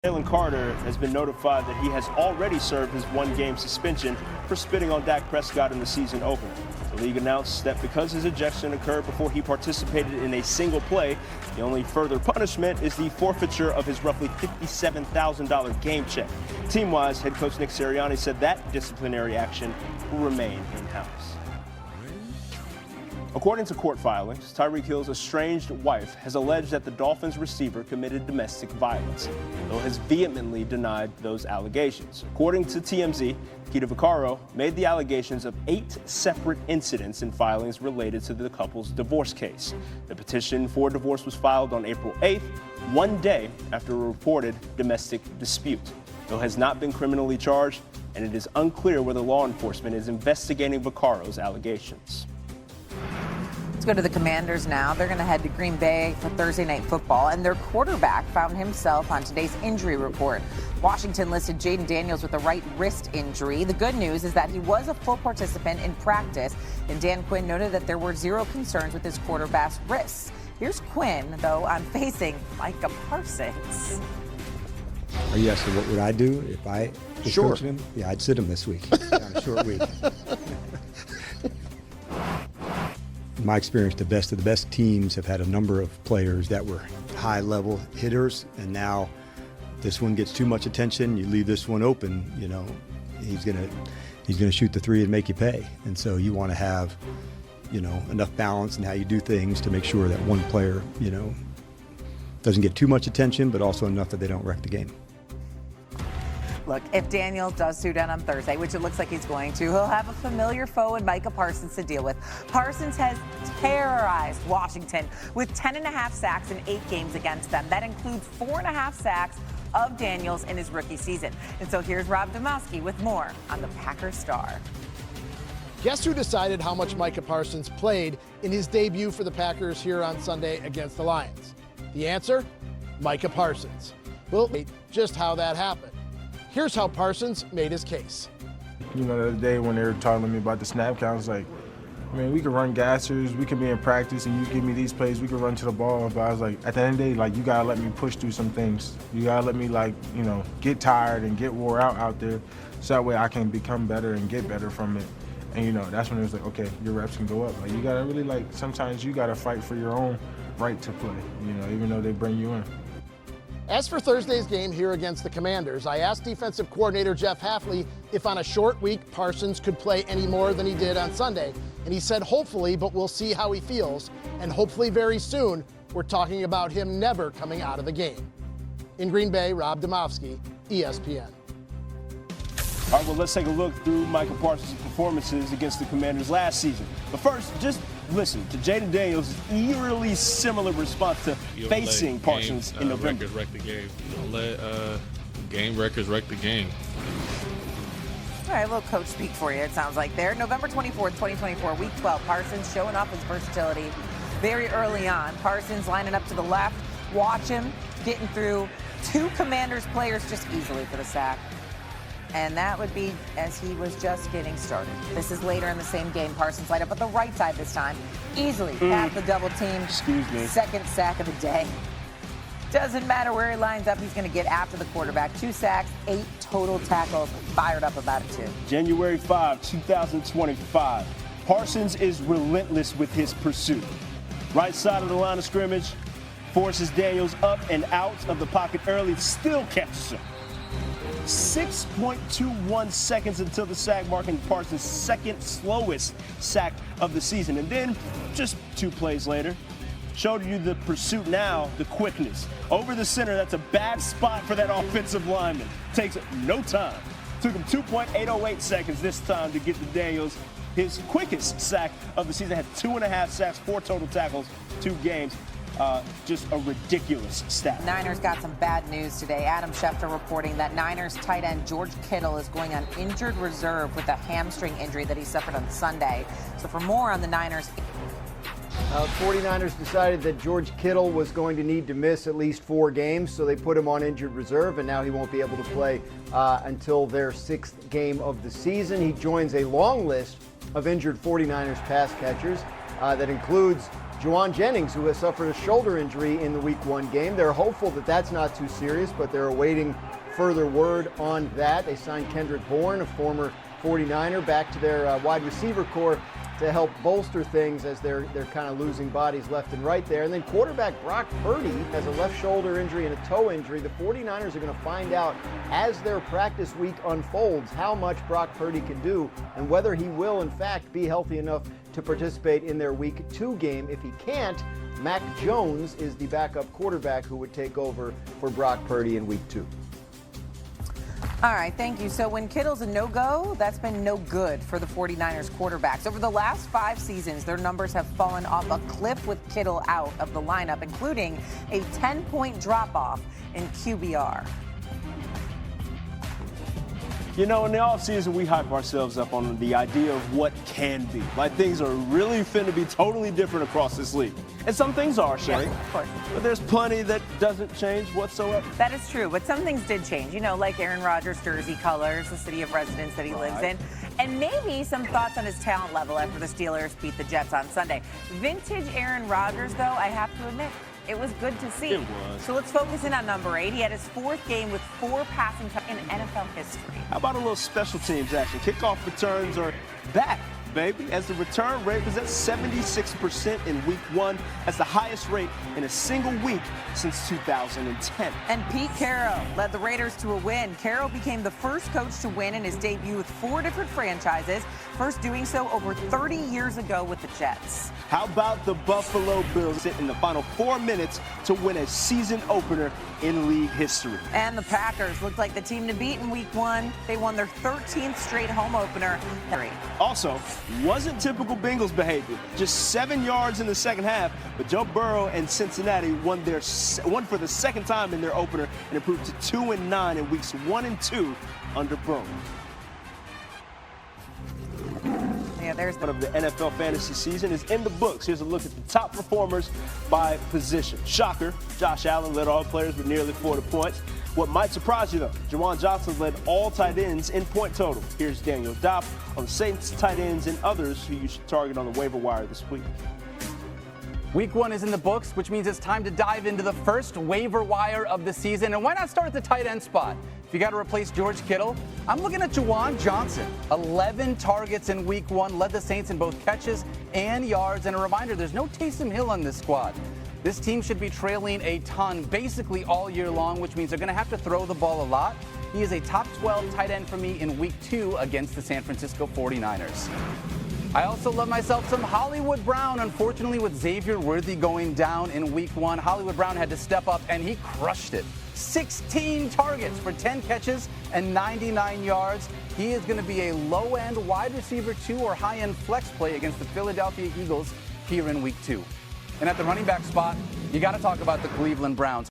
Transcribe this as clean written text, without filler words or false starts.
Jalen Carter has been notified that he has already served his one-game suspension for spitting on Dak Prescott in the season opener. The league announced that because his ejection occurred before he participated in a single play, the only further punishment is the forfeiture of his roughly $57,000 game check. Team-wise, head coach Nick Sirianni said that disciplinary action will remain in-house. According to court filings, Tyreek Hill's estranged wife has alleged that the Dolphins receiver committed domestic violence. Hill has vehemently denied those allegations. According to TMZ, Keita Vaccaro made the allegations of 8 separate incidents in filings related to the couple's divorce case. The petition for divorce was filed on April 8th, one day after a reported domestic dispute. Hill has not been criminally charged, and it is unclear whether law enforcement is investigating Vaccaro's allegations. Let's go to the Commanders now. They're going to head to Green Bay for Thursday Night Football, and their quarterback found himself on today's injury report. Washington listed Jayden Daniels with a right wrist injury. The good news is that he was a full participant in practice, and Dan Quinn noted that there were zero concerns with his quarterback's wrists. Here's Quinn, though, on facing Micah Parsons. Are you asking what would I do if I was coaching him? Yeah, I'd sit him this week on a short week. In my experience, the best of the best teams have had a number of players that were high-level hitters, and now this one gets too much attention. You leave this one open, you know, he's gonna shoot the three and make you pay. And so you want to have, you know, enough balance in how you do things to make sure that one player, you know, doesn't get too much attention, but also enough that they don't wreck the game. Look, if Daniels does suit out on Thursday, which it looks like he's going to, he'll have a familiar foe in Micah Parsons to deal with. Parsons has terrorized Washington with 10.5 sacks in 8 games against them. That includes 4.5 sacks of Daniels in his rookie season. And so here's Rob Domowski with more on the Packers star. Guess who decided how much Micah Parsons played in his debut for the Packers here on Sunday against the Lions? The answer? Micah Parsons. Well, just how that happened. Here's how Parsons made his case. You know, the other day when they were talking to me about the snap count, I was like, I mean, we could run gassers, we could be in practice, and you give me these plays, we could run to the ball. But I was like, at the end of the day, like, you gotta let me push through some things. You gotta let me, like, you know, get tired and get wore out there, so that way I can become better and get better from it. And, you know, that's when it was like, okay, your reps can go up. Like, you gotta really, like, sometimes you gotta fight for your own right to play, you know, even though they bring you in. As for Thursday's game here against the Commanders, I asked defensive coordinator Jeff Hafley if on a short week Parsons could play any more than he did on Sunday. And he said hopefully, but we'll see how he feels. And hopefully very soon, we're talking about him never coming out of the game. In Green Bay, Rob Domowski, ESPN. All right, well, let's take a look through Micah Parsons' performances against the Commanders last season. But first, just listen to Jayden Daniels' eerily similar response to facing Parsons in November. Records wreck the game. You don't let game records wreck the game. All right, a little coach speak for you, it sounds like there. November 24th, 2024, Week 12, Parsons showing off his versatility very early on. Parsons lining up to the left. Watch him getting through 2 Commanders players just easily for the sack. And that would be as he was just getting started. This is later in the same game. Parsons light up at the right side this time. Easily past the double team. Excuse me. Second sack of the day. Doesn't matter where he lines up, he's going to get after the quarterback. 2 sacks, 8 total tackles. Fired up about it, too. January 5, 2025. Parsons is relentless with his pursuit. Right side of the line of scrimmage, forces Daniels up and out of the pocket early, still catches him. 6.21 seconds until the sack, marking Parsons' second slowest sack of the season. And then, just 2 plays later, showed you the pursuit now, the quickness. Over the center, that's a bad spot for that offensive lineman. Takes no time. Took him 2.808 seconds this time to get to Daniels. His quickest sack of the season, had 2.5 sacks, 4 total tackles, 2 games. Just a ridiculous stat. Niners got some bad news today. Adam Schefter reporting that Niners tight end George Kittle is going on injured reserve with a hamstring injury that he suffered on Sunday. So for more on the Niners. 49ers decided that George Kittle was going to need to miss at least 4 games, so they put him on injured reserve, and now he won't be able to play until their 6th game of the season. He joins a long list of injured 49ers pass catchers that includes Juwan Jennings, who has suffered a shoulder injury in the Week 1 game. They're hopeful that that's not too serious, but they're awaiting further word on that. They signed Kendrick Bourne, a former 49er, back to their wide receiver core to help bolster things as they're kind of losing bodies left and right there. And then quarterback Brock Purdy has a left shoulder injury and a toe injury. The 49ers are going to find out as their practice week unfolds how much Brock Purdy can do and whether he will, in fact, be healthy enough to participate in their Week 2 game. If he can't, Mac Jones is the backup quarterback who would take over for Brock Purdy in Week 2. All right, thank you. So when Kittle's a no-go, that's been no good for the 49ers quarterbacks. Over the last 5 seasons, their numbers have fallen off a cliff with Kittle out of the lineup, including a 10-point drop-off in QBR. You know, in the offseason, we hype ourselves up on the idea of what can be. Like, things are really finna be totally different across this league. And some things are, Shannon. Yes, of course. But there's plenty that doesn't change whatsoever. That is true, but some things did change. You know, like Aaron Rodgers' jersey colors, the city of residence that he lives in, and maybe some thoughts on his talent level after the Steelers beat the Jets on Sunday. Vintage Aaron Rodgers, though, I have to admit, it was good to see. It was. So let's focus in on number 8. He had his 4th game with 4 passing touchdowns in NFL history. How about a little special teams action? Kickoff returns are back, baby, as the return rate was at 76% in Week 1. That's the highest rate in a single week since 2010. And Pete Carroll led the Raiders to a win. Carroll became the first coach to win in his debut with 4 different franchises, first doing so over 30 years ago with the Jets. How about the Buffalo Bills sit in the final 4 minutes to win a season opener in league history? And the Packers looked like the team to beat in Week 1. They won their 13th straight home opener. Also, wasn't typical Bengals behavior. Just 7 yards in the second half, but Joe Burrow and Cincinnati won for the second time in their opener and improved to 2-9 in weeks 1 and 2 under Burrow. Yeah, there's One of the NFL fantasy season is in the books. Here's a look at the top performers by position. Shocker, Josh Allen led all players with nearly 40 points. What might surprise you, though, Juwan Johnson led all tight ends in point total. Here's Daniel Dopp on the Saints tight ends and others who you should target on the waiver wire this week. Week 1 is in the books, which means it's time to dive into the first waiver wire of the season. And why not start at the tight end spot? If you got to replace George Kittle, I'm looking at Juwan Johnson. 11 targets in Week 1, led the Saints in both catches and yards. And a reminder, there's no Taysom Hill on this squad. This team should be trailing a ton basically all year long, which means they're going to have to throw the ball a lot. He is a top 12 tight end for me in Week 2 against the San Francisco 49ers. I also love myself some Hollywood Brown. Unfortunately, with Xavier Worthy going down in Week 1, Hollywood Brown had to step up, and he crushed it. 16 targets for 10 catches and 99 yards. He is going to be a low-end wide receiver 2 or high-end flex play against the Philadelphia Eagles here in Week 2. And at the running back spot, you got to talk about the Cleveland Browns.